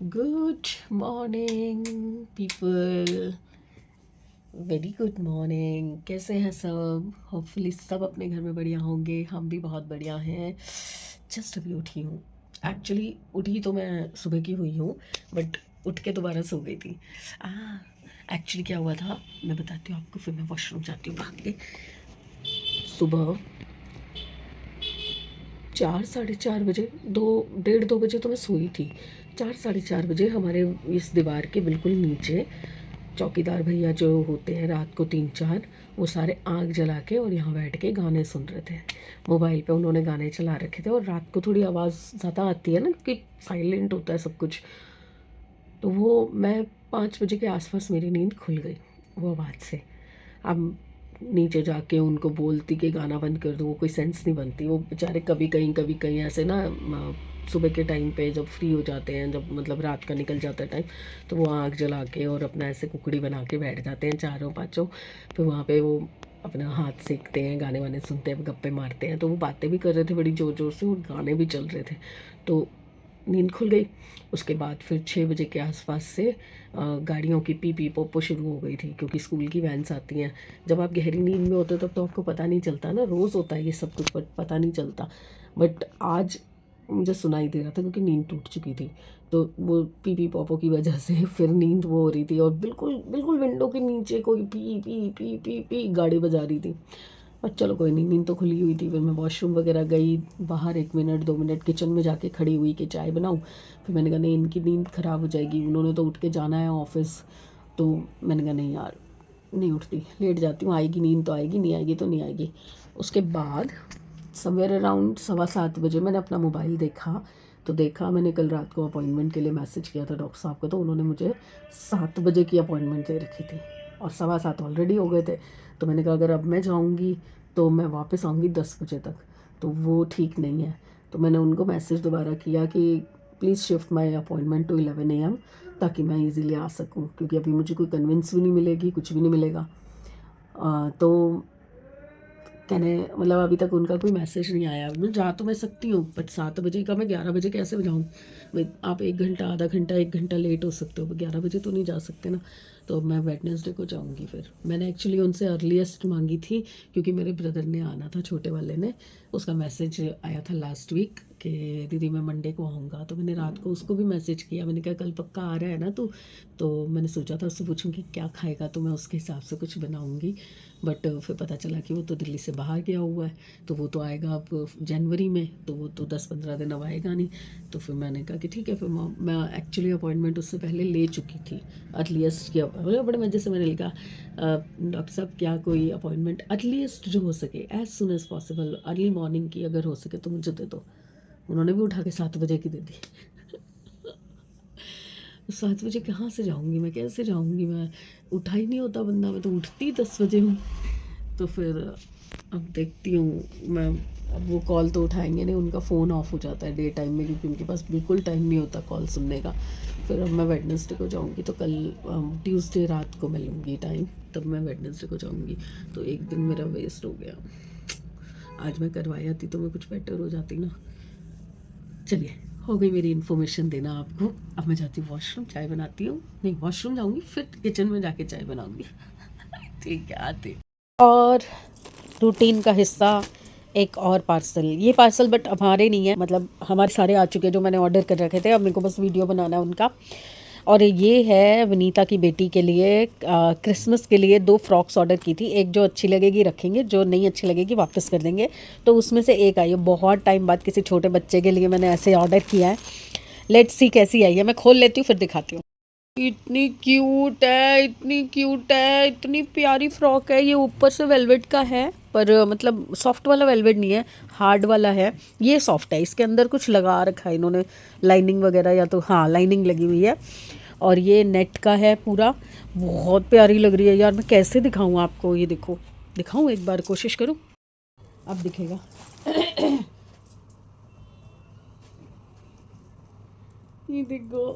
Good morning people, very good morning. कैसे हैं सब? होपफुली सब अपने घर में बढ़िया होंगे। हम भी बहुत बढ़िया हैं। जस्ट अभी उठी हूँ। एक्चुअली उठी तो मैं सुबह की हुई हूँ, बट उठ के दोबारा सो गई थी। एक्चुअली क्या हुआ था मैं बताती हूँ आपको, फिर मैं वॉशरूम जाती हूँ भाग के। सुबह 4 साढ़े 4 बजे, 2 1:30 2 बजे तो मैं सोई थी। 4 साढ़े 4 बजे हमारे इस दीवार के बिल्कुल नीचे चौकीदार भैया जो होते हैं रात को 3 4, वो सारे आग जला के और यहाँ बैठ के गाने सुन रहे थे। मोबाइल पे उन्होंने गाने चला रखे थे, और रात को थोड़ी आवाज़ ज़्यादा आती है ना, क्योंकि साइलेंट होता है सब कुछ। तो वो मैं 5 बजे के आसपास मेरी नींद खुल गई वो आवाज़ से। अब नीचे जाके उनको बोलती कि गाना बंद कर दो, वो कोई सेंस नहीं बनती। वो बेचारे कभी कहीं ऐसे ना सुबह के टाइम पे जब फ्री हो जाते हैं, जब मतलब रात का निकल जाता है टाइम, तो वो आग जला के और अपना ऐसे कुकड़ी बना के बैठ जाते हैं चारों पाँचों। फिर वहाँ पे वो अपना हाथ सेकते हैं, गाने वाने सुनते हैं, गप्पे मारते हैं। तो वो बातें भी कर रहे थे बड़ी ज़ोर ज़ोर से, और गाने भी चल रहे थे। तो नींद खुल गई। उसके बाद फिर 6 बजे के आसपास से गाड़ियों की पी पी पोपो शुरू हो गई थी, क्योंकि स्कूल की वैन्स आती हैं। जब आप गहरी नींद में होते हो तब तो आपको पता नहीं चलता ना, रोज़ होता है ये सब कुछ, बट पता नहीं चलता। बट आज मुझे सुनाई दे रहा था, क्योंकि नींद टूट चुकी थी। तो वो पी पी पोपो की वजह से फिर नींद वो हो रही थी, और बिल्कुल बिल्कुल विंडो के नीचे कोई P P P P P गाड़ी बजा रही थी। पर चलो कोई नहीं, नींद तो खुली हुई थी। फिर मैं वॉशरूम वगैरह गई, बाहर 1 मिनट 2 मिनट किचन में जाके खड़ी हुई कि चाय बनाऊँ। फिर मैंने कहा नहीं, इनकी नींद ख़राब हो जाएगी, उन्होंने तो उठ के जाना है ऑफिस। तो मैंने कहा नहीं यार, नहीं उठती, लेट जाती हूँ, आएगी नींद तो आएगी, नहीं आएगी तो नहीं आएगी। उसके बाद समवेयर अराउंड 7:15 बजे मैंने अपना मोबाइल देखा। तो देखा मैंने कल रात को अपॉइंटमेंट के लिए मैसेज किया था डॉक्टर साहब को, तो उन्होंने मुझे 7 बजे की अपॉइंटमेंट दे रखी थी, और 7:15 ऑलरेडी हो गए थे। तो मैंने कहा अगर अब मैं जाऊँगी तो मैं वापस आऊँगी 10 बजे तक, तो वो ठीक नहीं है। तो मैंने उनको मैसेज दोबारा किया कि please shift my appointment to 11 AM, ताकि मैं इजीली आ सकूं, क्योंकि अभी मुझे कोई कन्विंस भी नहीं मिलेगी, कुछ भी नहीं मिलेगा। तो कहने मतलब अभी तक उनका कोई मैसेज नहीं आया। मैं जा तो मैं सकती हूँ, बट 7 बजे का मैं 11 बजे कैसे जाऊँ? आप 1 घंटा आधा घंटा 1 घंटा लेट हो सकते हो, 11 बजे तो नहीं जा सकते ना। तो अब मैं वेडनेसडे को जाऊँगी। फिर मैंने एक्चुअली उनसे अर्लीस्ट मांगी थी, क्योंकि मेरे ब्रदर ने आना था, छोटे वाले ने। उसका मैसेज आया था लास्ट वीक कि दीदी मैं मंडे को आऊँगा। तो मैंने रात को उसको भी मैसेज किया, मैंने कहा कल पक्का आ रहा है ना तू? तो मैंने सोचा था उससे पूछूं कि क्या खाएगा, तो मैं उसके हिसाब से कुछ बनाऊँगी। बट फिर पता चला कि वो तो दिल्ली से बाहर गया हुआ है, तो वो तो आएगा अब जनवरी में, तो वो तो 10 15 दिन अब आएगा नहीं। तो फिर मैंने कहा कि ठीक है। फिर मैं एक्चुअली अपॉइंटमेंट उससे पहले ले चुकी थी, अर्लीस्ट की। बड़े मज़े से मैंने लिखा डॉक्टर साहब क्या कोई अपॉइंटमेंट अर्लीस्ट जो हो सके, as soon as possible, early morning की अगर हो सके तो मुझे दे दो। उन्होंने भी उठा के 7 बजे की दे दी। 7 बजे कहाँ से जाऊँगी मैं, कैसे जाऊँगी मैं? उठा ही नहीं होता बंदा, मैं तो उठती 10 बजे हूँ। तो फिर अब देखती हूँ मैं। अब वो कॉल तो उठाएंगे नहीं, उनका फ़ोन ऑफ हो जाता है डे टाइम में, क्योंकि उनके पास बिल्कुल टाइम नहीं होता कॉल सुनने का। फिर अब मैं वेडनेसडे को जाऊँगी, तो कल ट्यूसडे रात को मिलूँगी टाइम, तब मैं वेडनेसडे को जाऊँगी। तो एक दिन मेरा वेस्ट हो गया। आज मैं करवाई आती तो मैं कुछ बेटर हो जाती ना। चलिए, हो गई मेरी इन्फॉर्मेशन देना आपको। अब मैं जाती हूँ वॉशरूम, चाय बनाती हूँ। नहीं, वॉशरूम जाऊँगी फिर किचन में जाके चाय बनाऊँगी। ठीक है, आती हूँ। और रूटीन का हिस्सा एक और पार्सल, ये पार्सल बट हमारे नहीं है, मतलब हमारे सारे आ चुके हैं जो मैंने ऑर्डर कर रखे थे। अब मेरे को बस वीडियो बनाना है उनका। और ये है विनीता की बेटी के लिए, क्रिसमस के लिए 2 फ्रॉक्स ऑर्डर की थी। एक जो अच्छी लगेगी रखेंगे, जो नहीं अच्छी लगेगी वापस कर देंगे। तो उसमें से एक आई है, बहुत टाइम बाद किसी छोटे बच्चे के लिए मैंने ऐसे ऑर्डर किया है। लेट्स सी कैसी आई है, मैं खोल लेती हूँ फिर दिखाती हूँ। इतनी क्यूट है, इतनी क्यूट है, इतनी प्यारी फ्रॉक है। ये ऊपर से वेलवेट का है, पर मतलब सॉफ्ट वाला वेलवेट नहीं है, हार्ड वाला है। ये सॉफ्ट है, इसके अंदर कुछ लगा रखा है इन्होंने, लाइनिंग वगैरह, या तो हाँ लाइनिंग लगी हुई है। और ये नेट का है पूरा, बहुत प्यारी लग रही है यार। मैं कैसे दिखाऊँ आपको, ये देखो, दिखाऊँ एक बार, कोशिश करूँ, अब दिखेगा। ये देखो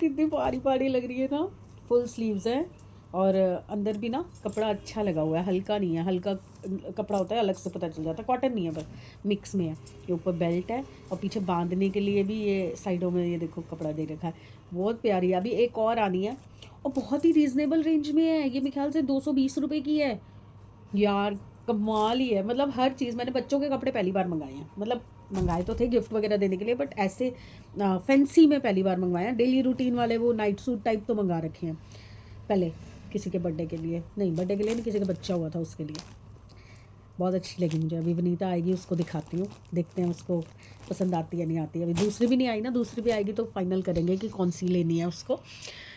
कितनी प्यारी प्यारी लग रही है ना। फुल स्लीव्स है, और अंदर भी ना कपड़ा अच्छा लगा हुआ है, हल्का नहीं है, हल्का कपड़ा होता है अलग से पता चल जाता है, कॉटन नहीं है पर मिक्स में है। ये ऊपर बेल्ट है और पीछे बांधने के लिए भी ये साइडों में ये देखो कपड़ा दे रखा है, बहुत प्यारी है। अभी एक और आनी है और बहुत ही रीज़नेबल रेंज में है, ये मेरे ख्याल से 220 रुपये की है यार, कमाल ही है। मतलब हर चीज़, मैंने बच्चों के कपड़े पहली बार मंगाए हैं, मतलब मंगाए तो थे गिफ्ट वगैरह देने के लिए, बट ऐसे फैंसी में पहली बार मंगवाए हैं। डेली रूटीन वाले वो नाइट सूट टाइप तो मंगा रखे हैं पहले, किसी के बर्थडे के लिए, नहीं बर्थडे के लिए नहीं, किसी का बच्चा हुआ था उसके लिए। बहुत अच्छी लगी मुझे। अभी वनीता आएगी उसको दिखाती हूँ, देखते हैं उसको पसंद आती है नहीं आती है। अभी दूसरी भी नहीं आई ना, दूसरी भी आएगी तो फाइनल करेंगे कि कौन सी लेनी है उसको,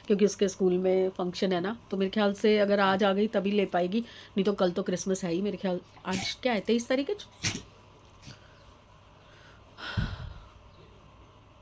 क्योंकि उसके स्कूल में फंक्शन है ना, तो मेरे ख्याल से अगर आज आ गई तभी ले पाएगी, नहीं तो कल तो क्रिसमस है ही मेरे ख्याल। आज क्या है, 23 तारीख है,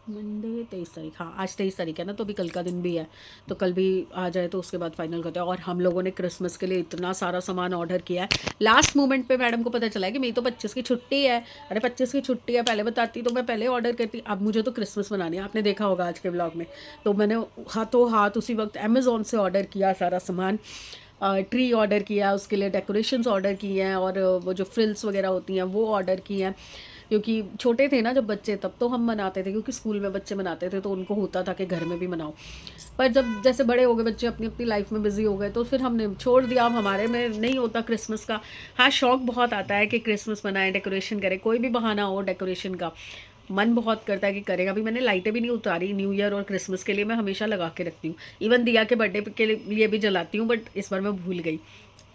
मंडे 23 तारीख, हाँ आज 23 तारीख है ना, तो अभी कल का दिन भी है, तो कल भी आ जाए तो उसके बाद फाइनल करते हैं। और हम लोगों ने क्रिसमस के लिए इतना सारा सामान ऑर्डर किया है, लास्ट मोमेंट पे मैडम को पता चला है कि मेरी तो 25 की छुट्टी है। अरे 25 की छुट्टी है, पहले बताती तो मैं पहले ऑर्डर करती। अब मुझे तो क्रिसमस मनानी है, आपने देखा होगा आज के ब्लॉग में, तो मैंने हाथों हाथ उसी वक्त अमेज़ोन से ऑर्डर किया सारा सामान। ट्री ऑर्डर किया, उसके लिए डेकोरेशंस ऑर्डर किए हैं, और वो जो फ्रिल्स वगैरह होती हैं वो ऑर्डर किए हैं। क्योंकि छोटे थे ना जब बच्चे, तब तो हम मनाते थे, क्योंकि स्कूल में बच्चे मनाते थे तो उनको होता था कि घर में भी मनाओ। पर जब जैसे बड़े हो गए बच्चे, अपनी अपनी लाइफ में बिजी हो गए, तो फिर हमने छोड़ दिया। अब हमारे में नहीं होता क्रिसमस का। हाँ, शौक बहुत आता है कि क्रिसमस मनाएं, डेकोरेशन करें, कोई भी बहाना हो डेकोरेशन का, मन बहुत करता है कि करेगा। अभी मैंने लाइटें भी नहीं उतारी, न्यू ईयर और क्रिसमस के लिए मैं हमेशा लगा के रखती हूँ। इवन दिया के बर्थडे के लिए भी जलाती हूँ, बट इस बार मैं भूल गई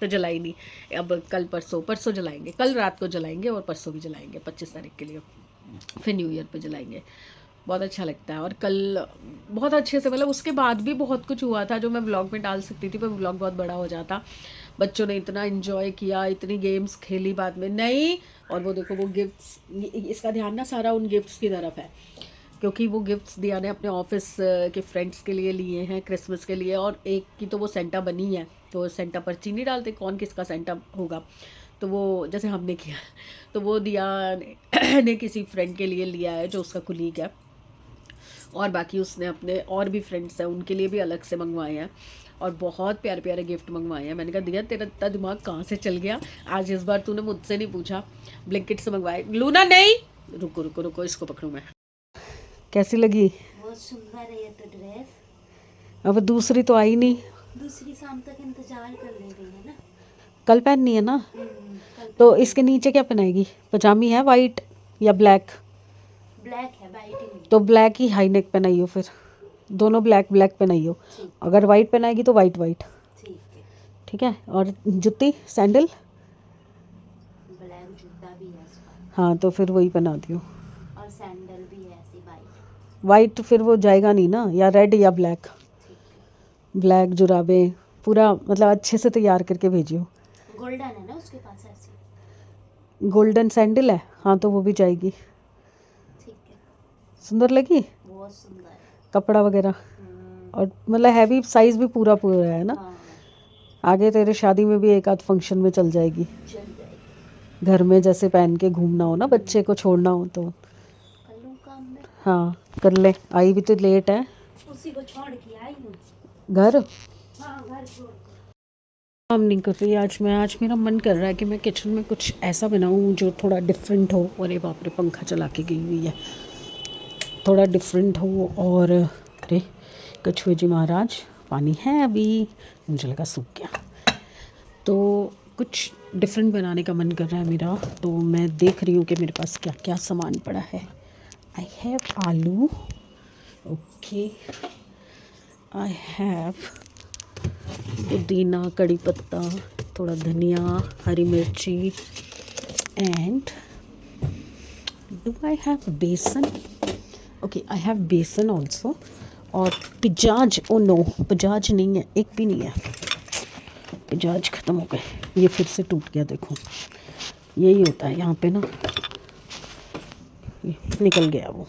तो जलाई नहीं। अब कल परसों परसों जलाएंगे, कल रात को जलाएंगे और परसों भी जलाएंगे 25 तारीख के लिए, फिर न्यू ईयर पे जलाएंगे। बहुत अच्छा लगता है। और कल बहुत अच्छे से, मतलब उसके बाद भी बहुत कुछ हुआ था जो मैं व्लॉग में डाल सकती थी, पर व्लॉग बहुत बड़ा हो जाता। बच्चों ने इतना इन्जॉय किया, इतनी गेम्स खेली बाद में नहीं। और वो देखो वो गिफ्ट्स, इसका ध्यान ना सारा उन गिफ्ट्स की तरफ है, क्योंकि वो गिफ्ट्स दिया ने अपने ऑफिस के फ्रेंड्स के लिए लिए हैं क्रिसमस के लिए। और एक की तो वो सेंटा बनी है, तो सेंटा पर्ची नहीं डालते कौन किसका सेंटा होगा, तो वो जैसे हमने किया, तो वो दिया ने किसी फ्रेंड के लिए लिया है जो उसका कुलीग है, और बाकी उसने अपने और भी फ्रेंड्स हैं उनके लिए भी अलग से मंगवाए हैं, और बहुत प्यारे प्यारे गिफ्ट मंगवाए हैं। मैंने कहा दिया तेरा इतना दिमाग कहाँ से चल गया, आज इस बार तूने मुझसे नहीं पूछा, ब्लिंकिट से मंगवाए। लूना नहीं, रुको रुको रुको, इसको पकड़ूँ मैं। कैसी लगी? बहुत सुंदर है ये तो ड्रेस। अब दूसरी तो आई नहीं, दूसरी शाम तक इंतजार कर ले रही है ना। कल पहननी है ना, कल तो इसके नीचे क्या पहनाएगी? पजामी है वाइट या ब्लैक? ब्लैक है, वाइट ही नहीं। तो ब्लैक ही हाई नेक पहनाइयो, फिर दोनों ब्लैक ब्लैक पहनाइयो। ठीक, अगर वाइट पहनाएगी तो वाइट वाइट, ठीक है। ठीक है। और जूती सैंडल, ब्लैक जूता भी है इसका, हाँ तो फिर वही पहना दियो। और सैंडल भी है ऐसी वाइट। वाइट फिर वो जाएगा नहीं ना, या रेड या ब्लैक। ठीक है। ब्लैक जुराबे, पूरा मतलब अच्छे से तैयार करके भेजियो। गोल्डन है ना उसके पास ऐसी। गोल्डन सैंडल है, हाँ तो वो भी जाएगी। ठीक है। सुंदर लगी बहुत सुंदर है। कपड़ा वगैरह, और मतलब हैवी साइज भी पूरा पूरा है ना। हाँ, आगे तेरे शादी में भी एक आध फंक्शन में चल जाएगी, चल जाएगी। घर में जैसे पहन के घूमना हो ना, बच्चे को छोड़ना हो तो। कर लूँ काम में। हाँ कर ले, आई भी तो लेट है। उसी को छोड़ के आई हूँ। घर हाँ, घर छोड़ के। काम नहीं कर रही आज मैं। आज मेरा मन कर रहा है कि मैं किचन में कुछ ऐसा बनाऊँ जो थोड़ा डिफरेंट हो। अरे बाप रे, पंखा चला के गई हुई है। थोड़ा डिफरेंट हो, और अरे कछुए जी महाराज, पानी है अभी, मुझे लगा सूख गया। तो कुछ डिफरेंट बनाने का मन कर रहा है मेरा, तो मैं देख रही हूँ कि मेरे पास क्या क्या सामान पड़ा है। आई हैव आलू, ओके, आई हैव पुदीना, कड़ी पत्ता, थोड़ा धनिया, हरी मिर्ची, एंड डू आई हैव बेसन? ओके, आई हैव बेसन ऑल्सो, और पिजाज, ओ नो पिजाज नहीं है, एक भी नहीं है, पिजाज ख़त्म हो गए। ये फिर से टूट गया, देखो यही होता है यहाँ पे ना, निकल गया वो।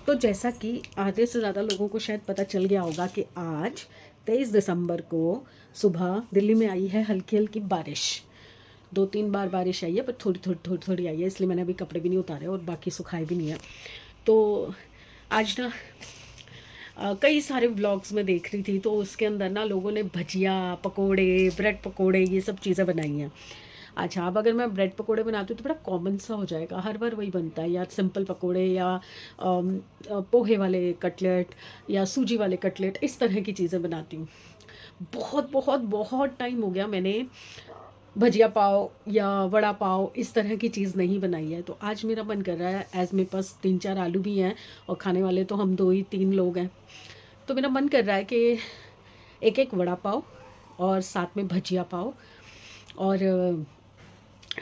तो जैसा कि आधे से ज़्यादा लोगों को शायद पता चल गया होगा कि आज 23 दिसंबर को सुबह दिल्ली में आई है हल्की हल्की बारिश। 2-3 बार बारिश आई है, पर थोड़ी आई है, इसलिए मैंने अभी कपड़े भी नहीं उतारे और बाकी सुखाए भी नहीं है। तो आज ना कई सारे व्लॉग्स में देख रही थी, तो उसके अंदर ना लोगों ने भजिया, पकोड़े, ब्रेड पकोड़े, ये सब चीज़ें बनाई हैं। अच्छा, अब अगर मैं ब्रेड पकोड़े बनाती हूँ तो बड़ा कॉमन सा हो जाएगा, हर बार वही बनता है, या सिंपल पकोड़े, या पोहे वाले कटलेट, या सूजी वाले कटलेट, इस तरह की चीज़ें बनाती हूँ। बहुत बहुत बहुत टाइम हो गया मैंने भजिया पाव या वड़ा पाव इस तरह की चीज़ नहीं बनाई है। तो आज मेरा मन कर रहा है, एज मेरे पास 3-4 आलू भी हैं और खाने वाले तो हम 2 ही 3 लोग हैं, तो मेरा मन कर रहा है कि एक एक वड़ा पाव और साथ में भजिया पाव, और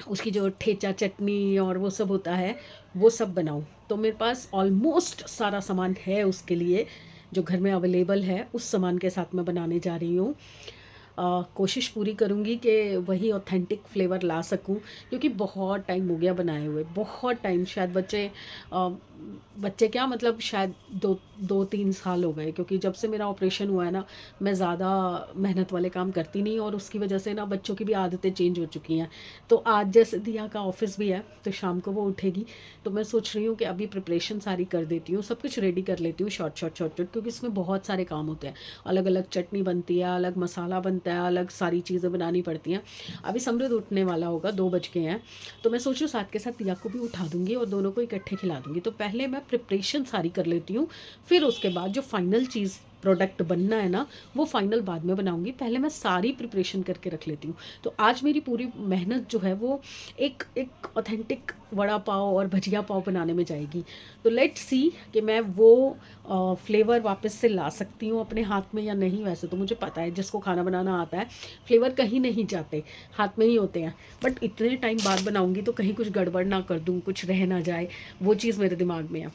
उसकी जो ठेचा चटनी और वो सब होता है वो सब बनाऊं। तो मेरे पास ऑलमोस्ट सारा सामान है उसके लिए, जो घर में अवेलेबल है उस सामान के साथ मैं बनाने जा रही हूँ। कोशिश पूरी करूँगी कि वही ऑथेंटिक फ्लेवर ला सकूँ, क्योंकि बहुत टाइम हो गया बनाए हुए, बहुत टाइम, शायद बच्चे क्या मतलब शायद 2-3 साल हो गए, क्योंकि जब से मेरा ऑपरेशन हुआ है ना, मैं ज़्यादा मेहनत वाले काम करती नहीं, और उसकी वजह से ना बच्चों की भी आदतें चेंज हो चुकी हैं। तो आज जैसे दिया का ऑफिस भी है, तो शाम को वो उठेगी, तो मैं सोच रही हूँ कि अभी प्रिपरेशन सारी कर देती हूँ, सब कुछ रेडी कर लेती हूँ शॉर्ट, क्योंकि इसमें बहुत सारे काम होते हैं, अलग अलग चटनी बनती है, अलग मसाला बनता है, अलग सारी चीज़ें बनानी पड़ती हैं। अभी समृद्ध उठने वाला होगा, 2 बज गए हैं, तो मैं सोच रही हूँ साथ के साथ दिया को भी उठा दूँगी और दोनों को इकट्ठे खिला दूँगी। तो पहले मैं प्रिपरेशन सारी कर लेती हूँ, फिर उसके बाद जो फाइनल चीज़ प्रोडक्ट बनना है ना, वो फाइनल बाद में बनाऊंगी, पहले मैं सारी प्रिपरेशन करके रख लेती हूँ। तो आज मेरी पूरी मेहनत जो है वो एक ऑथेंटिक वड़ा पाव और भजिया पाव बनाने में जाएगी। तो लेट्स सी कि मैं वो फ्लेवर वापस से ला सकती हूँ अपने हाथ में या नहीं। वैसे तो मुझे पता है जिसको खाना बनाना आता है, फ्लेवर कहीं नहीं जाते, हाथ में ही होते हैं, बट इतने टाइम बाद बनाऊंगी तो कहीं कुछ गड़बड़ ना कर दूँ, कुछ रह ना जाए, वो चीज़ मेरे दिमाग में है।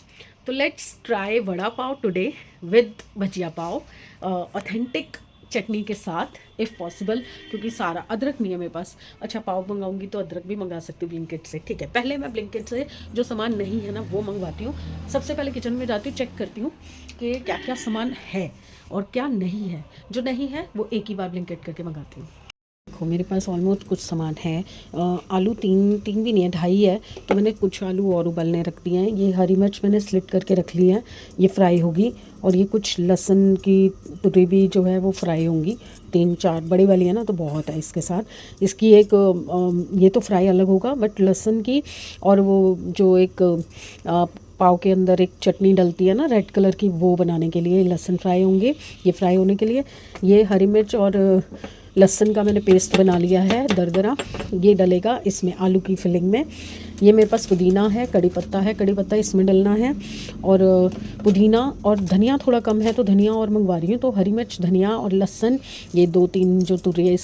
तो let's try vada pav today with bhajiya pav, authentic चटनी के साथ इफ़ पॉसिबल, क्योंकि सारा अदरक नहीं है मेरे पास। अच्छा, पाव मंगाऊंगी तो अदरक भी मंगा सकती हूँ ब्लिंकिट से, ठीक है। पहले मैं ब्लिंकिट से जो सामान नहीं है ना वो मंगवाती हूँ। सबसे पहले किचन में जाती हूँ, चेक करती हूँ कि क्या क्या सामान है और क्या नहीं है। जो नहीं है वो एक ही बार ब्लिंकिट करके मंगाती हूँ। देखो मेरे पास ऑलमोस्ट कुछ सामान है। आलू तीन भी नहीं है, 2.5 है, तो मैंने कुछ आलू और उबलने रख दिए हैं। ये हरी मिर्च मैंने स्लिट करके रख ली है, ये फ्राई होगी। और ये कुछ लहसुन की तुरी भी जो है वो फ्राई होंगी, 3-4 बड़ी वाली है ना, तो बहुत है इसके साथ। इसकी एक ये तो फ्राई अलग होगा, बट लहसुन की और वो जो एक पाव के अंदर एक चटनी डलती है ना रेड कलर की, वो बनाने के लिए लहसुन फ्राई होंगे। ये फ्राई होने के लिए ये हरी मिर्च और लहसुन का मैंने पेस्ट बना लिया है दरदरा, ये डलेगा इसमें आलू की फिलिंग में। ये मेरे पास पुदीना है, कड़ी पत्ता इसमें डलना है, और पुदीना और धनिया थोड़ा कम है तो धनिया और मंगवा रही हूँ। तो हरी मिर्च, धनिया और लहसुन, ये 2-3 जो तुरी है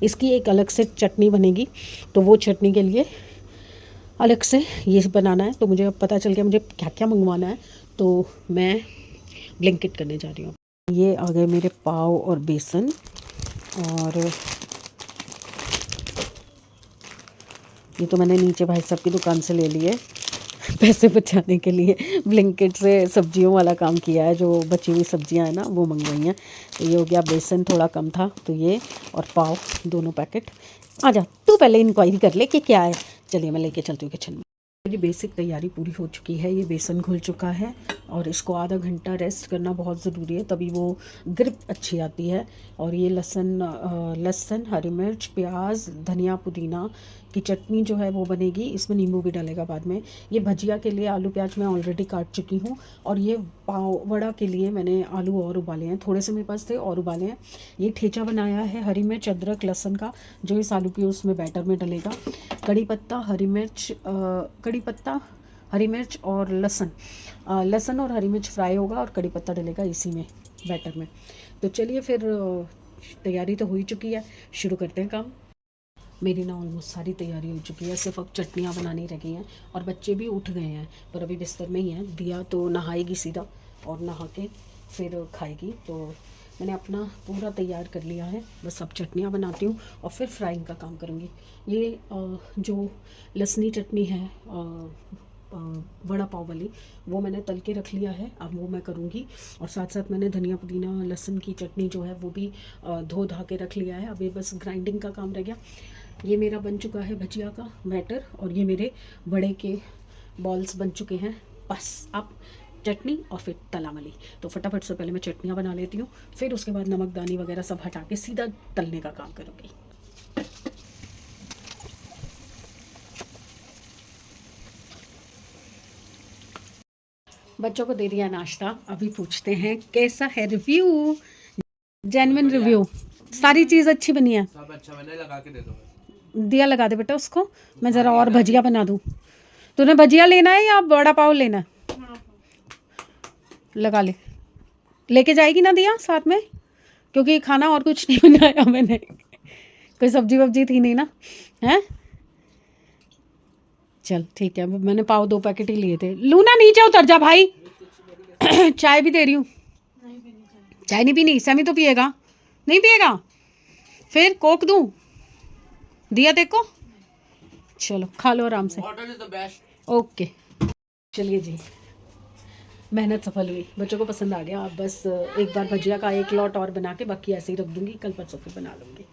इसकी एक अलग से चटनी बनेगी। तो वो चटनी के लिए अलग से ये बनाना है। तो मुझे अब पता चल गया मुझे क्या क्या मंगवाना है, तो मैं ब्लिंकिट करने जा रही हूँ। ये आ गए मेरे पाव और बेसन, और ये तो मैंने नीचे भाई साहब की दुकान से ले लिए पैसे बचाने के लिए। ब्लिंकिट से सब्जियों वाला काम किया है, जो बची हुई सब्जियां हैं ना वो मंगवाई हैं। तो ये हो गया, बेसन थोड़ा कम था तो ये, और पाव 2 पैकेट। आ जा तू पहले इंक्वायरी कर ले कि क्या है। चलिए मैं लेके चलती हूँ किचन में। मेरी बेसिक तैयारी पूरी हो चुकी है। ये बेसन घुल चुका है और इसको आधा घंटा रेस्ट करना बहुत ज़रूरी है, तभी वो ग्रिप अच्छी आती है। और ये लहसुन, हरी मिर्च, प्याज, धनिया, पुदीना की चटनी जो है वो बनेगी। इसमें नींबू भी डालेगा बाद में। ये भजिया के लिए आलू प्याज मैं ऑलरेडी काट चुकी हूँ, और ये पाव वड़ा के लिए मैंने आलू और उबाले हैं, थोड़े से मेरे पास थे और उबाले हैं। ये ठेचा बनाया है हरी मिर्च, अदरक, लहसुन का, जो इस आलू के उसमें बैटर में डलेगा। कड़ी पत्ता, हरी मिर्च और लहसुन और हरी मिर्च फ्राई होगा, और कड़ी पत्ता डलेगा इसी में बैटर में। तो चलिए फिर, तैयारी तो हो ही चुकी है, शुरू करते हैं काम। मेरी ना ऑलमोस्ट सारी तैयारी हो चुकी है, सिर्फ अब चटनियाँ बनानी रह गई हैं, और बच्चे भी उठ गए हैं पर अभी बिस्तर में ही हैं। दिया तो नहाएगी सीधा, और नहा के फिर खाएगी। तो मैंने अपना पूरा तैयार कर लिया है, बस अब चटनियाँ बनाती हूँ और फिर फ्राइंग का काम करूँगी। ये जो लहसुनी चटनी है वड़ा पाव वाली, वो मैंने तल के रख लिया है, अब वो मैं करूँगी। और साथ साथ मैंने धनिया, पुदीना, लहसुन की चटनी जो है वो भी धो धा के रख लिया है। अब ये बस ग्राइंडिंग का काम रह गया। ये मेरा बन चुका है भजिया का बैटर, और ये मेरे बड़े के बॉल्स बन चुके हैं। बस अब चटनी और फिर तला मली। तो फटाफट से पहले मैं चटनियाँ बना लेती हूँ, फिर उसके बाद नमकदानी वगैरह सब हटा के सीधा तलने का काम करूँगी। बच्चों को दे दिया नाश्ता, अभी पूछते हैं कैसा है रिव्यू। जेन्युइन रिव्यू, सारी चीज़ अच्छी बनी है। सब अच्छा बना है, लगा के दे दो। दिया लगा दे बेटा उसको, मैं ज़रा और भजिया बना दूँ। तूने भजिया लेना है या बड़ा पाव लेना है? लगा ले, लेके जाएगी ना दिया साथ में, क्योंकि खाना और कुछ नहीं बनाया मैंने, कोई सब्जी वब्जी थी नहीं ना, हैं? चल ठीक है, मैंने पाव 2 पैकेट ही लिए थे। लूना नीचे उतर जा भाई। चाय भी दे रही हूँ। चाय नहीं पीनी? सैमी तो पिएगा। नहीं पिएगा? फिर कोक दूँ? दिया देखो। चलो खा लो आराम से। Water is the best. Okay चलिए जी, मेहनत सफल हुई, बच्चों को पसंद आ गया। अब बस एक बार भजिया का एक लॉट और बना के बाकी ऐसे ही रख दूँगी, कल परसों फिर बना लूँगी।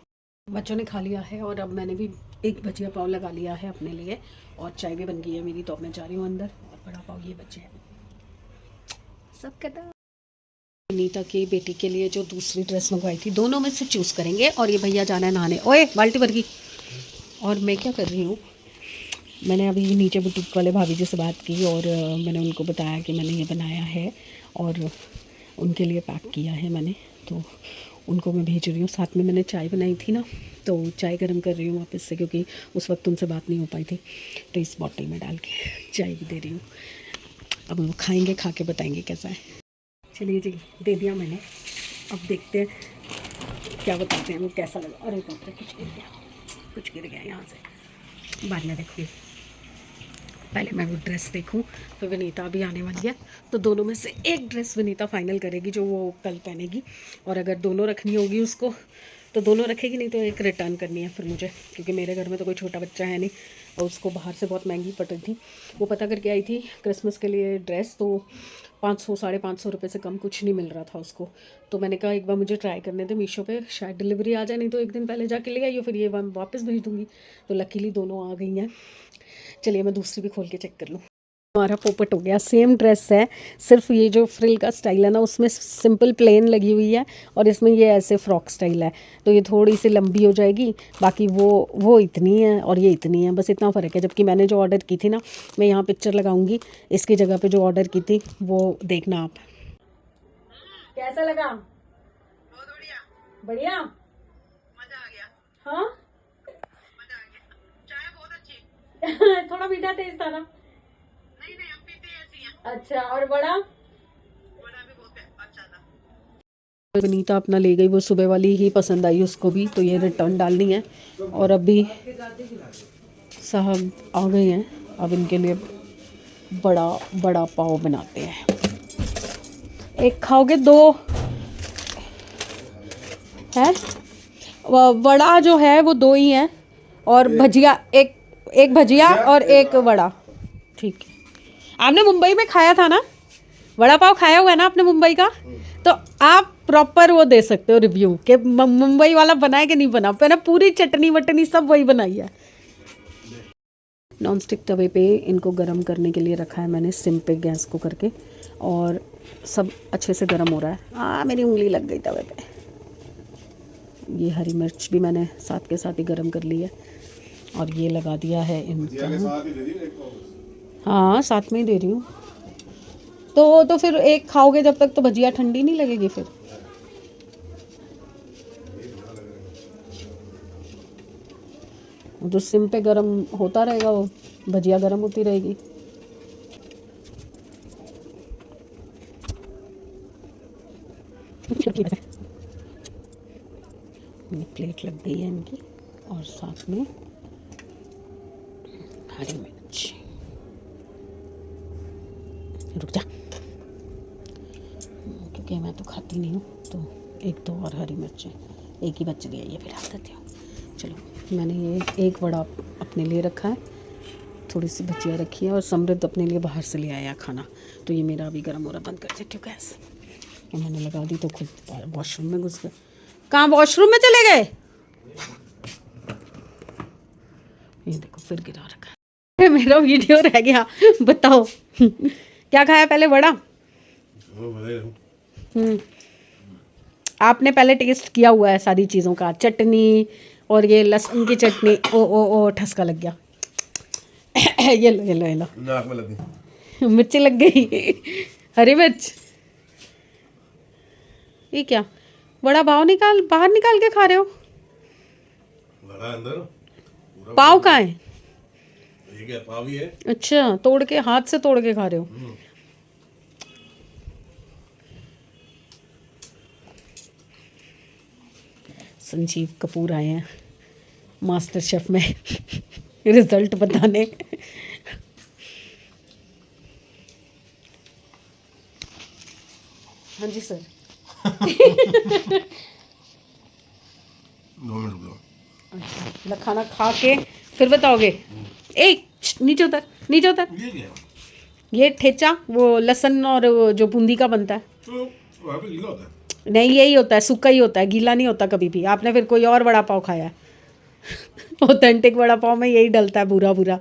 बच्चों ने खा लिया है और अब मैंने भी एक भजिया पाव लगा लिया है अपने लिए, और चाय भी बन गई है मेरी। तो अब मैं जा रही हूँ अंदर, और बड़ा पाव ये बचे हैं सब कटा। नीता की बेटी के लिए जो दूसरी ड्रेस मंगवाई थी, दोनों में से चूज़ करेंगे। और ये भैया जाना है नहाने। ओए बाल्टी भर गई। और मैं क्या कर रही हूँ, मैंने अभी नीचे बुटीक वाले भाभी जी से बात की और मैंने उनको बताया कि मैंने ये बनाया है और उनके लिए पैक किया है मैंने, तो उनको मैं भेज रही हूँ। साथ में मैंने चाय बनाई थी ना, तो चाय गर्म कर रही हूँ वापस से, क्योंकि उस वक्त उनसे बात नहीं हो पाई थी। तो इस बॉटल में डाल के चाय भी दे रही हूँ। अब वो खाएंगे, खा के बताएंगे कैसा है। चलिए जी, दे दिया मैंने, अब देखते हैं क्या बताते हैं वो कैसा लगा। अरे बाप रे, कुछ गिर गया यहाँ से, बाद में देखूँगी। पहले मैं वो ड्रेस देखूँ, फिर विनीता भी आने वाली है, तो दोनों में से एक ड्रेस विनीता फाइनल करेगी जो वो कल पहनेगी। और अगर दोनों रखनी होगी उसको तो दोनों रखेगी, नहीं तो एक रिटर्न करनी है फिर मुझे, क्योंकि मेरे घर में तो कोई छोटा बच्चा है नहीं। और उसको बाहर से बहुत महंगी पड़ रही थी, वो पता करके आई थी क्रिसमस के लिए ड्रेस, तो 500 550 रुपये से कम कुछ नहीं मिल रहा था उसको। तो मैंने कहा एक बार मुझे ट्राई करने दे मीशो पे, शायद डिलीवरी आ जाए, नहीं तो एक दिन पहले जाके ले आई, फिर ये वापस भेज दूँगी। तो लकीली दोनों आ गई हैं। चलिए मैं दूसरी भी खोल के चेक कर लूँ। हमारा पोपट हो गया, सेम ड्रेस है, सिर्फ ये जो फ्रिल का स्टाइल है ना उसमें सिंपल प्लेन लगी हुई है, और इसमें ये ऐसे फ्रॉक स्टाइल है। तो ये थोड़ी सी लंबी हो जाएगी, बाकी वो इतनी है और ये इतनी है, बस इतना फ़र्क है। जबकि मैंने जो ऑर्डर की थी ना, मैं यहाँ पिक्चर लगाऊंगी, इसकी जगह पे जो ऑर्डर की थी वो देखना आप। कैसा लगा? बहुत बढ़िया, बढ़िया, मजा आ गया, हाँ। मजा आ गया। चाय बहुत अच्छी। थोड़ा मीठा तेज था ना? नहीं नहीं, हम पीते ऐसी हैं। अच्छा, और बड़ा? बड़ा भी बहुत अच्छा था। विनीता अपना ले गई, वो सुबह वाली ही पसंद आई उसको भी, तो ये रिटर्न डालनी है। और अभी साहब आ गए हैं, अब इनके लिए बड़ा बड़ा पाव बनाते हैं। एक खाओगे? 2 है, वड़ा जो है वो 2 ही हैं, और भजिया एक भजिया और एक वड़ा। ठीक है, आपने मुंबई में खाया था ना, वड़ा पाव खाया हुआ है ना आपने मुंबई का, तो आप प्रॉपर वो दे सकते हो रिव्यू कि मुंबई वाला बनाए कि नहीं बना। मैंने पूरी चटनी वटनी सब वही बनाई है। नॉन स्टिक तवे पे इनको गरम करने के लिए रखा है मैंने, सिम पे गैस को करके, और सब अच्छे से गरम हो रहा है। मेरी उंगली लग गई तवे पे। ये हरी मिर्च भी मैंने साथ के साथ ही गरम कर ली है, और ये लगा दिया है इनका। हाँ साथ में ही दे रही हूँ। तो फिर एक खाओगे जब तक तो भजिया ठंडी नहीं लगेगी फिर। जो सिम पे गरम होता रहेगा वो भजिया गरम होती रहेगी। प्लेट लग गई है इनकी, और साथ में हरी मिर्च। रुक जा, क्योंकि मैं तो खाती नहीं हूँ, तो 1-2 और हरी मिर्चें, एक ही बच गई है, ये भी डाल देती हूँ। चलो, मैंने ये एक वड़ा अपने लिए रखा है, थोड़ी सी भजिया रखी है, और समृद्ध अपने लिए बाहर से ले आया खाना। तो ये मेरा अभी गर्म हो रहा, बंद कर देती हूँ गैस। और मैंने लगा दी तो खुद वॉशरूम में घुस गए। कहाँ वॉशरूम में चले गए? ये देखो फिर गिरा रखा है। मेरा वीडियो रह गया, बताओ क्या खाया पहले? वड़ा, वो बताइए। आपने पहले टेस्ट किया हुआ है सारी चीज़ों का, चटनी और ये लहसुन की चटनी। ओ ठसका लग गया। ये लो ये लो ये लो, नाक में लगी। मिर्ची लग गई। हरी मिर्च। ये क्या बड़ा बाहर निकाल के खा रहे हो? लगा अंदर पूरा। पाव कहाँ है? ये क्या पाव ही है? अच्छा, तोड़ के हाथ से तोड़ के खा रहे हो? संजीव कपूर आए हैं मास्टर शेफ में रिजल्ट बताने। हाँ जी सर। 2 मिनट रुक जाओ। अच्छा, मतलब खाना खा के फिर बताओगे? नीचे उतर नीचे उतर। ये क्या है? ये ठेचा वो लहसुन और वो जो बूंदी का बनता है। तो वहाँ पे गीला होता है। नहीं, यही होता है, सूखा ही होता है, गीला नहीं होता कभी भी। आपने फिर कोई और वड़ा पाव खाया है? ऑथेंटिक वड़ा पाव में यही डलता है बुरा बुरा।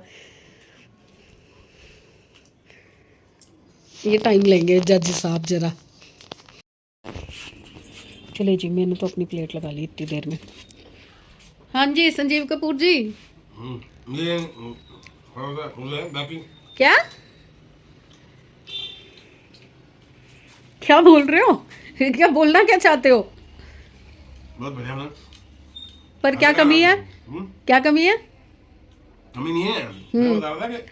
ये टाइम लेंगे जज साहब जरा। चले जी, मैंने तो अपनी प्लेट लगा ली इतनी देर में। हाँ जी संजीव कपूर जी। ये थोड़ा सा हो जाए बाकी। क्या क्या बोल रहे हो? क्या बोलना क्या चाहते हो? बहुत बढ़िया बना। पर क्या कमी है? क्या कमी है? कमी नहीं है। मैं बता रहा था कि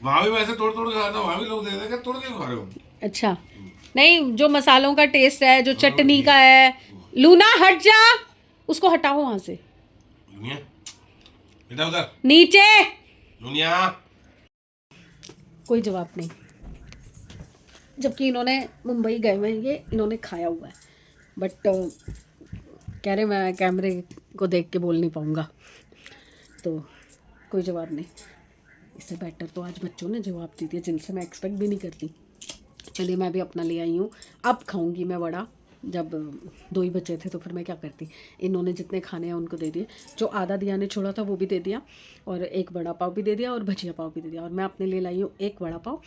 वहाँ भी वैसे तोड़ तोड़ के खाता, वहाँ भी लोग दे देंगे तोड़ के खा रहे हो। अच्छा, नहीं, जो मसालों का टेस्ट है, जो चटनी का है। लूना हट जा, उसको हटाओ वहां से। दुनिया बेटा उधर नीचे। दुनिया। कोई जवाब नहीं, जबकि इन्होंने मुंबई गए हुए हैं, ये इन्होंने खाया हुआ है। बट कह रहे मैं कैमरे को देख के बोल नहीं पाऊँगा, तो कोई जवाब नहीं। इससे बेटर तो आज बच्चों ने जवाब दे दिया जिनसे मैं एक्सपेक्ट भी नहीं करती। चलिए, मैं भी अपना ले आई हूँ। अब खाऊंगी मैं वड़ा। जब 2 ही बचे थे तो फिर मैं क्या करती। इन्होंने जितने खाने हैं उनको दे दिए, जो आधा दिया ने छोड़ा था वो भी दे दिया, और एक वड़ा पाव भी दे दिया और भजिया पाव भी दे दिया। और मैं अपने ले लाई हूँ एक वड़ा पाव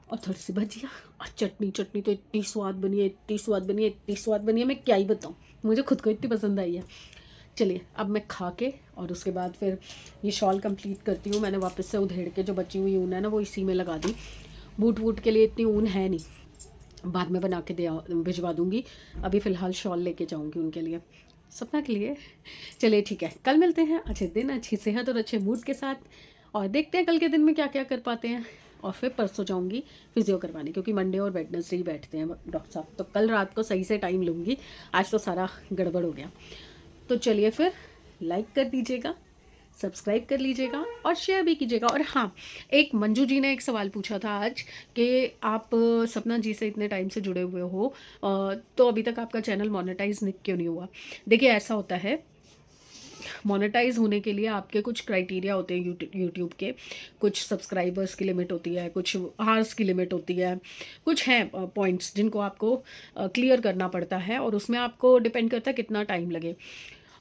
और थोड़ी सी भजिया और चटनी। चटनी तो इतनी स्वाद बनी है, इतनी स्वाद बनी है, इतनी स्वाद बनी है, मैं क्या ही बताऊँ, मुझे खुद को इतनी पसंद आई है। चलिए, अब मैं खा के और उसके बाद फिर ये शॉल कंप्लीट करती हूँ। मैंने वापस से उधेड़ के जो बची हुई ऊन है ना, वो इसी में लगा दी। बूट वूट के लिए इतनी ऊन है नहीं, बाद में बना के भिजवा दूँगी। अभी फ़िलहाल शॉल लेके जाऊँगी उनके लिए, सपना के लिए। चलिए ठीक है, कल मिलते हैं अच्छे दिन, अच्छी सेहत और अच्छे मूड के साथ, और देखते हैं कल के दिन में क्या क्या कर पाते हैं। और फिर परसों जाऊँगी फिजियो करवाने, क्योंकि मंडे और वेडनेसडे ही बैठते हैं डॉक्टर साहब। तो कल रात को सही से टाइम लूँगी, आज तो सारा गड़बड़ हो गया। तो चलिए फिर, लाइक कर दीजिएगा, सब्सक्राइब कर लीजिएगा और शेयर भी कीजिएगा। और हाँ, एक मंजू जी ने एक सवाल पूछा था आज कि आप सपना जी से इतने टाइम से जुड़े हुए हो, तो अभी तक आपका चैनल मोनेटाइज क्यों नहीं हुआ? देखिए, ऐसा होता है, मोनेटाइज होने के लिए आपके कुछ क्राइटेरिया होते हैं यूट्यूब के। कुछ सब्सक्राइबर्स की लिमिट होती है, कुछ आवर्स की लिमिट होती है, कुछ हैं पॉइंट्स जिनको आपको क्लियर करना पड़ता है, और उसमें आपको डिपेंड करता है कितना टाइम लगे,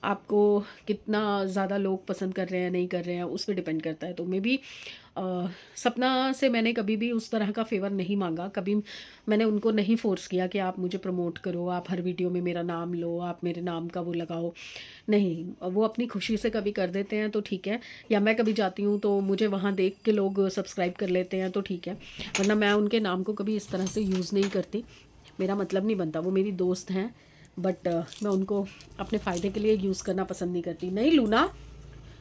आपको कितना ज़्यादा लोग पसंद कर रहे हैं नहीं कर रहे हैं, उस पर डिपेंड करता है। तो मे बी सपना से मैंने कभी भी उस तरह का फेवर नहीं मांगा, कभी मैंने उनको नहीं फोर्स किया कि आप मुझे प्रमोट करो, आप हर वीडियो में मेरा नाम लो, आप मेरे नाम का वो लगाओ। नहीं, वो अपनी खुशी से कभी कर देते हैं तो ठीक है, या मैं कभी जाती हूँ तो मुझे वहाँ देख के लोग सब्सक्राइब कर लेते हैं तो ठीक है, वरना मैं उनके नाम को कभी इस तरह से यूज़ नहीं करती। मेरा मतलब नहीं बनता, वो मेरी दोस्त हैं, बट मैं उनको अपने फ़ायदे के लिए यूज़ करना पसंद नहीं करती। नहीं लूना,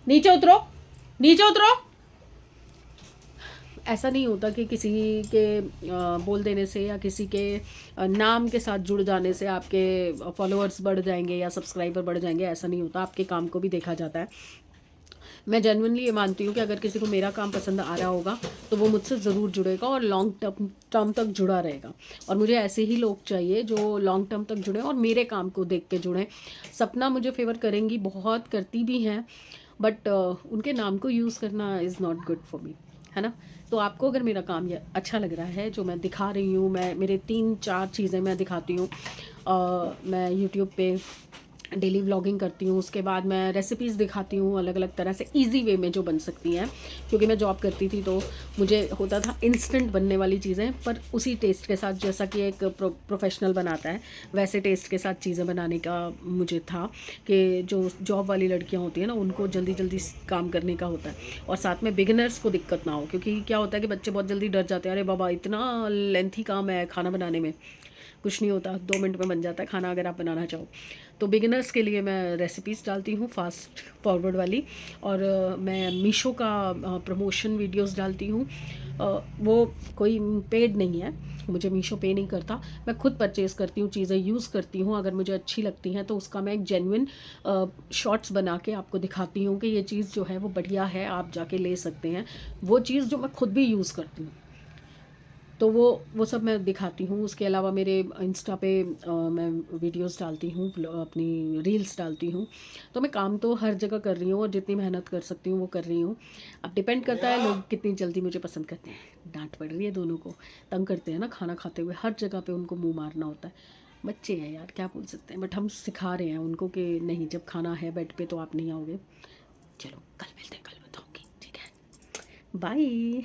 नीचे उतरो, नीचे उतरो। ऐसा नहीं होता कि किसी के बोल देने से या किसी के नाम के साथ जुड़ जाने से आपके फॉलोअर्स बढ़ जाएंगे या सब्सक्राइबर बढ़ जाएंगे, ऐसा नहीं होता। आपके काम को भी देखा जाता है। मैं जेन्युइनली ये मानती हूँ कि अगर किसी को मेरा काम पसंद आ रहा होगा तो वो मुझसे ज़रूर जुड़ेगा और लॉन्ग टर्म तक जुड़ा रहेगा। और मुझे ऐसे ही लोग चाहिए जो लॉन्ग टर्म तक जुड़ें और मेरे काम को देख के जुड़ें। सपना मुझे फेवर करेंगी, बहुत करती भी हैं, बट उनके नाम को यूज़ करना is not good for me, है ना। तो आपको अगर मेरा काम ये अच्छा लग रहा है, जो मैं दिखा रही हूँ, मैं मेरे 3-4 चीज़ें मैं दिखाती हूँ। मैं यूट्यूब पे डेली व्लॉगिंग करती हूँ। उसके बाद मैं रेसिपीज़ दिखाती हूँ अलग अलग तरह से इजी वे में जो बन सकती हैं, क्योंकि मैं जॉब करती थी तो मुझे होता था इंस्टेंट बनने वाली चीज़ें, पर उसी टेस्ट के साथ, जैसा कि एक प्रोफेशनल बनाता है वैसे टेस्ट के साथ चीज़ें बनाने का मुझे था कि जो जॉब वाली लड़कियाँ होती हैं ना उनको जल्दी जल्दी काम करने का होता है, और साथ में बिगिनर्स को दिक्कत ना हो, क्योंकि क्या होता है कि बच्चे बहुत जल्दी डर जाते हैं, अरे बाबा इतना लेंथी काम है खाना बनाने में। कुछ नहीं होता, 2 मिनट में बन जाता है खाना अगर आप बनाना चाहो। तो बिगिनर्स के लिए मैं रेसिपीज़ डालती हूँ फास्ट फॉरवर्ड वाली, और मैं मीशो का प्रमोशन वीडियोस डालती हूँ। वो कोई पेड नहीं है, मुझे मीशो पे नहीं करता, मैं खुद परचेज़ करती हूँ, चीज़ें यूज़ करती हूँ, अगर मुझे अच्छी लगती हैं तो उसका मैं एक जेन्युइन शॉर्ट्स बना के आपको दिखाती हूँ कि ये चीज़ जो है वो बढ़िया है, आप जाके ले सकते हैं। वो चीज़ जो मैं खुद भी यूज़ करती हूँ तो वो सब मैं दिखाती हूँ। उसके अलावा मेरे इंस्टा पे मैं वीडियोस डालती हूँ, अपनी रील्स डालती हूँ। तो मैं काम तो हर जगह कर रही हूँ, और जितनी मेहनत कर सकती हूँ वो कर रही हूँ। अब डिपेंड करता है लोग कितनी जल्दी मुझे पसंद करते हैं। डांट पड़ रही है, दोनों को तंग करते हैं ना खाना खाते हुए, हर जगह पे उनको मुँह मारना होता है। बच्चे हैं यार, क्या बोल सकते हैं, बट हम सिखा रहे हैं उनको कि नहीं, जब खाना है बेड पे तो आप नहीं आओगे। चलो कल मिलते हैं, कल बताऊँगी, ठीक है, बाय।